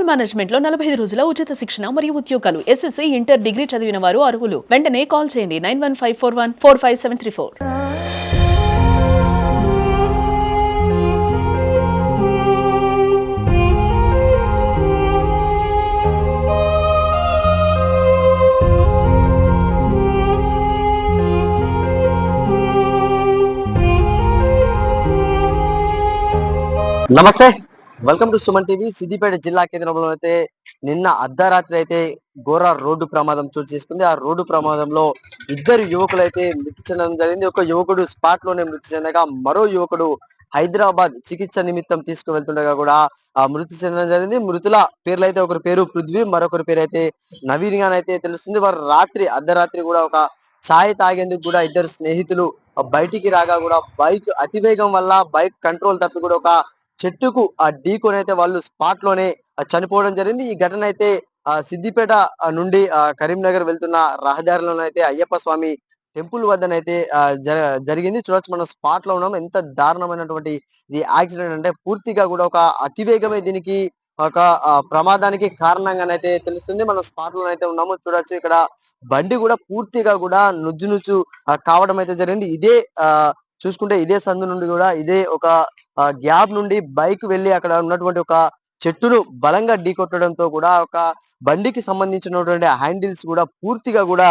Hotel management లో 45 రోజుల ఉచిత శిక్షణ మరియు ఉద్యోగాలు. ఎస్ఎస్సీ, ఇంటర్, డిగ్రీ చదివిన వారు అర్హులు. వెంటనే కాల్ చేయండి 9154145734. నమస్తే, welcome to Suman TV. Siddipet జిల్లా కేంద్రంలో అయితే నిన్న అర్ధరాత్రి అయితే ఘోర రోడ్డు ప్రమాదం చోటు చేసుకుంది. ఆ రోడ్డు ప్రమాదంలో ఇద్దరు యువకులు అయితే మృతి చెందడం జరిగింది. ఒక యువకుడు స్పాట్ లోనే మృతి చెందగా మరో యువకుడు హైదరాబాద్ చికిత్స నిమిత్తం తీసుకువెళ్తుండగా కూడా మృతి చెందడం జరిగింది. మృతుల పేర్లు అయితే ఒకరి పేరు పృథ్వీ, మరొకరి పేరు అయితే నవీన్ గాని అయితే తెలుస్తుంది. వారు అర్ధరాత్రి కూడా ఒక ఛాయ్ తాగేందుకు కూడా ఇద్దరు స్నేహితులు బయటికి రాగా కూడా బైక్ అతివేగం వల్ల బైక్ కంట్రోల్ తప్పి కూడా ఒక చెట్టుకు ఢీకొని అయితే వాళ్ళు స్పాట్ లోనే చనిపోవడం జరిగింది. ఈ ఘటన అయితే సిద్దిపేట నుండి కరీంనగర్ వెళ్తున్న రహదారిలోనైతే అయితే అయ్యప్ప స్వామి టెంపుల్ వద్దనైతే జరిగింది. చూడొచ్చు, మనం స్పాట్ లో ఉన్నాం. ఎంత దారుణమైనటువంటి ఇది యాక్సిడెంట్ అంటే పూర్తిగా కూడా ఒక అతివేగమే దీనికి ఒక ప్రమాదానికి కారణంగానైతే తెలుస్తుంది. మనం స్పాట్ లో అయితే ఉన్నాము. చూడొచ్చు, ఇక్కడ బండి కూడా పూర్తిగా కూడా నుజ్జు నుజ్జు కావడం అయితే జరిగింది. ఇదే చూసుకుంటే ఇదే సందు నుండి కూడా ఇదే ఒక గ్యాప్ నుండి బైక్ వెళ్లి అక్కడ ఉన్నటువంటి ఒక చెట్టును బలంగా ఢీకొట్టడంతో కూడా ఒక బండికి సంబంధించినటువంటి హ్యాండిల్స్ కూడా పూర్తిగా కూడా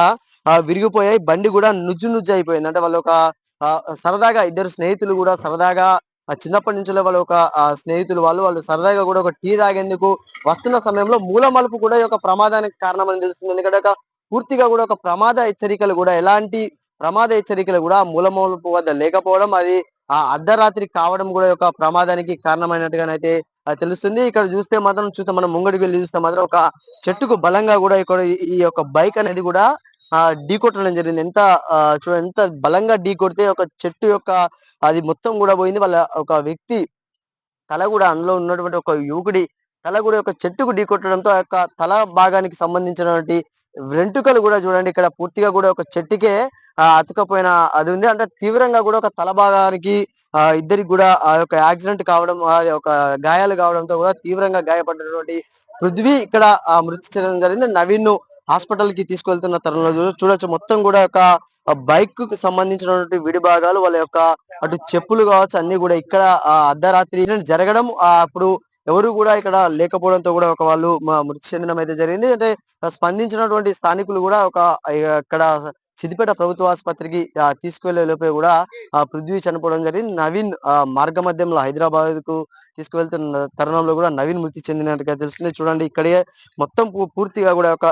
విరిగిపోయాయి. బండి కూడా నుజ్జు నుజ్జు అయిపోయింది. అంటే వాళ్ళు ఒక సరదాగా ఇద్దరు స్నేహితులు కూడా సరదాగా చిన్నప్పటి నుంచి వాళ్ళ ఒక స్నేహితులు వాళ్ళు సరదాగా కూడా ఒక టీ తాగేందుకు వస్తున్న సమయంలో మూల మలుపు కూడా ఈ యొక్క ప్రమాదానికి కారణమని తెలుస్తుంది. ఎందుకంటే ఒక పూర్తిగా కూడా ఒక ప్రమాద హెచ్చరికలు కూడా ఎలాంటి ప్రమాద హెచ్చరికలు కూడా మూల మలుపు వద్ద లేకపోవడం, అది అర్ధరాత్రి కావడం కూడా ఒక ప్రమాదానికి కారణమైనట్టుగానైతే తెలుస్తుంది. ఇక్కడ చూస్తే మనం ముంగడికి వెళ్ళి చూస్తే మాత్రం ఒక చెట్టుకు బలంగా కూడా ఇక్కడ ఈ యొక్క బైక్ అనేది కూడా ఢీకొట్టడం జరిగింది. ఎంత బలంగా ఢీకొడితే ఒక చెట్టు యొక్క అది మొత్తం కూడా పోయింది. వాళ్ళ ఒక వ్యక్తి తల కూడా, అందులో ఉన్నటువంటి ఒక యువకుడి తల కూడా ఒక చెట్టుకు ఢీకొట్టడంతో ఆ యొక్క తల భాగానికి సంబంధించినటువంటి వెంట్రుకలు కూడా చూడండి, ఇక్కడ పూర్తిగా కూడా ఒక చెట్టుకే అతుకపోయిన అది ఉంది. అంటే తీవ్రంగా కూడా ఒక తల భాగానికి ఇద్దరికి కూడా ఆ యొక్క యాక్సిడెంట్ కావడం, ఒక గాయాలు కావడంతో కూడా తీవ్రంగా గాయపడినటువంటి పృథ్వీ ఇక్కడ మృతి చెందడం జరిగింది. నవీన్ ను హాస్పిటల్ కి తీసుకెళ్తున్న తరుణంలో చూడొచ్చు, మొత్తం కూడా ఒక బైక్ కు సంబంధించినటువంటి విడి భాగాలు, వాళ్ళ యొక్క అటు చెప్పులు కావచ్చు అన్ని కూడా ఇక్కడ అర్ధరాత్రి జరగడం, అప్పుడు ఎవరు కూడా ఇక్కడ లేకపోవడంతో కూడా ఒక వాళ్ళు మృతి చెందడం అయితే జరిగింది. అంటే స్పందించినటువంటి స్థానికులు కూడా ఒక ఇక్కడ సిద్దిపేట ప్రభుత్వ ఆసుపత్రికి తీసుకువెళ్లే లోపే కూడా పృథ్వీ చనిపోవడం జరిగింది. నవీన్ మార్గ మధ్యంలో హైదరాబాద్ కు తీసుకువెళ్తున్న తరుణంలో కూడా నవీన్ మృతి చెందినట్టుగా తెలుస్తుంది. చూడండి, ఇక్కడే మొత్తం పూర్తిగా కూడా ఒక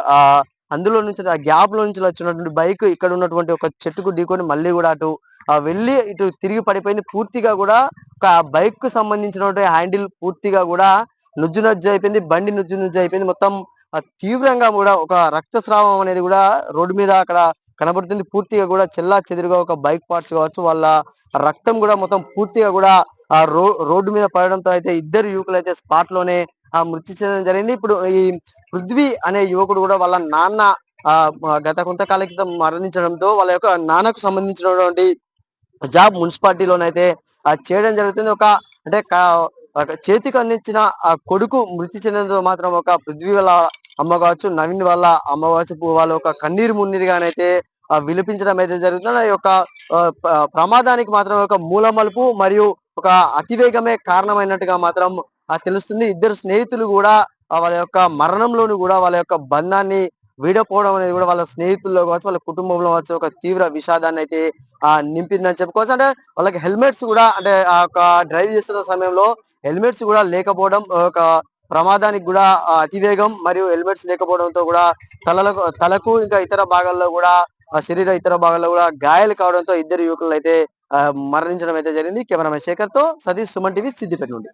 అందులో నుంచి ఆ గ్యాప్ లో నుంచి వచ్చినటువంటి బైక్ ఇక్కడ ఉన్నటువంటి ఒక చెట్టుకు ఢీకొని మళ్ళీ కూడా అటు వెళ్ళి ఇటు తిరిగి పడిపోయింది. పూర్తిగా కూడా ఒక బైక్ కు సంబంధించినటువంటి హ్యాండిల్ పూర్తిగా కూడా నుజ్జు నుజ్జు అయిపోయింది. బండి నుజ్జు నుజ్జు అయిపోయింది. మొత్తం తీవ్రంగా కూడా ఒక రక్తస్రావం అనేది కూడా రోడ్డు మీద అక్కడ కనబడుతుంది. పూర్తిగా కూడా చెల్లా చెదురుగా ఒక బైక్ పార్ట్స్ కావచ్చు, వాళ్ళ రక్తం కూడా మొత్తం పూర్తిగా కూడా ఆ రోడ్డు మీద పడడంతో అయితే ఇద్దరు యువకులు అయితే స్పాట్ లోనే మృతి చెందడం జరిగింది. ఇప్పుడు ఈ పృథ్వీ అనే యువకుడు కూడా వాళ్ళ నాన్న గత కొంతకాల క్రితం మరణించడంతో వాళ్ళ యొక్క నాన్నకు సంబంధించినటువంటి జాబ్ మున్సిపాలిటీలోనైతే చేయడం జరుగుతుంది. అంటే చేతికి అందించిన ఆ కొడుకు మృతి చెందినతో మాత్రం ఒక పృథ్వీ వాళ్ళ అమ్మ కావచ్చు, నవీన్ వాళ్ళ అమ్మ కావచ్చు, వాళ్ళ ఒక కన్నీరు మున్నీరుగానైతే విలిపించడం అయితే జరుగుతుంది. ఈ యొక్క ప్రమాదానికి మాత్రం ఒక మూల మలుపు మరియు ఒక అతివేగమే కారణమైనట్టుగా మాత్రం తెలుస్తుంది. ఇద్దరు స్నేహితులు కూడా వాళ్ళ యొక్క మరణంలోను కూడా వాళ్ళ యొక్క బంధాన్ని వీడపోవడం అనేది కూడా వాళ్ళ స్నేహితుల్లో కావచ్చు, వాళ్ళ కుటుంబంలో కావచ్చు ఒక తీవ్ర విషాదాన్ని అయితే నింపిందని చెప్పుకోవచ్చు. అంటే వాళ్ళకి హెల్మెట్స్ కూడా, అంటే ఆ యొక్క డ్రైవ్ చేస్తున్న సమయంలో హెల్మెట్స్ కూడా లేకపోవడం, ఒక ప్రమాదానికి కూడా అతివేగం మరియు హెల్మెట్స్ లేకపోవడంతో కూడా తలకు ఇంకా ఇతర భాగాల్లో కూడా శరీర ఇతర భాగాల్లో కూడా గాయాలు కావడంతో ఇద్దరు యువకులు అయితే మరణించడం అయితే జరిగింది. కెమెరామెన్ శేఖర్ తో సతీష్, సుమన్ టీవీ, సిద్దిపేట నుండి.